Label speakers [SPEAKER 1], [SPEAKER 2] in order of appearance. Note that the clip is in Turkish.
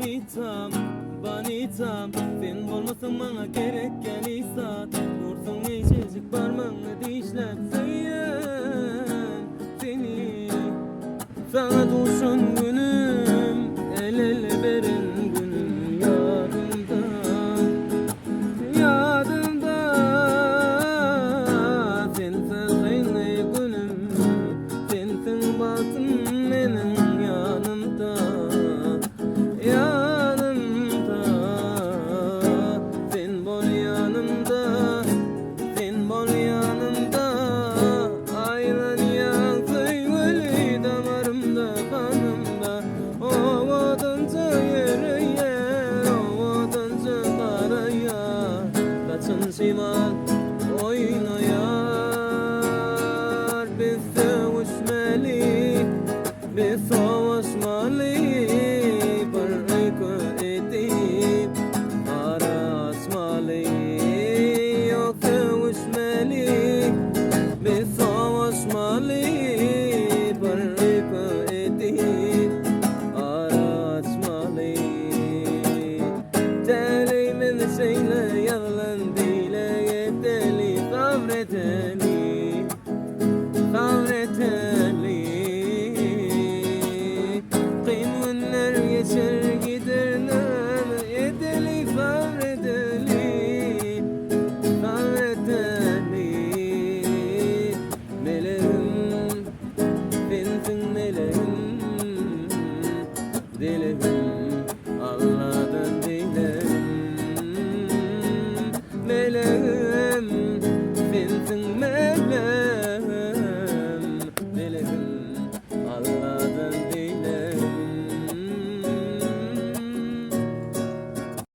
[SPEAKER 1] Banitam, banitam sen bolmasın bana gereken isat Dursun geçecek parmağını dişlep sayın seni Sana dursun günüm el ele verin günüm yadımda Yadımda sensiz aynı günüm Sensin batın benim yanımda Yanımda sen bol yanımda Sen bol yanımda Aynen yansın öyle damarımda kanımda O vatanca yere yer O vatanca karaya Kaçın şimal oynayar Biz sevişmeli Biz savaşmalı Barıkı edip araşmalı Yok sevişmeli Biz savaşmalı Barıkı edip araşmalı Delimin şeyle yalan dile Yedeli sabreteli Sabreteli Kıymanlar geçer giderler Yedeli sabreteli Sabreteli Meleğim Sensin meleğim Dileğim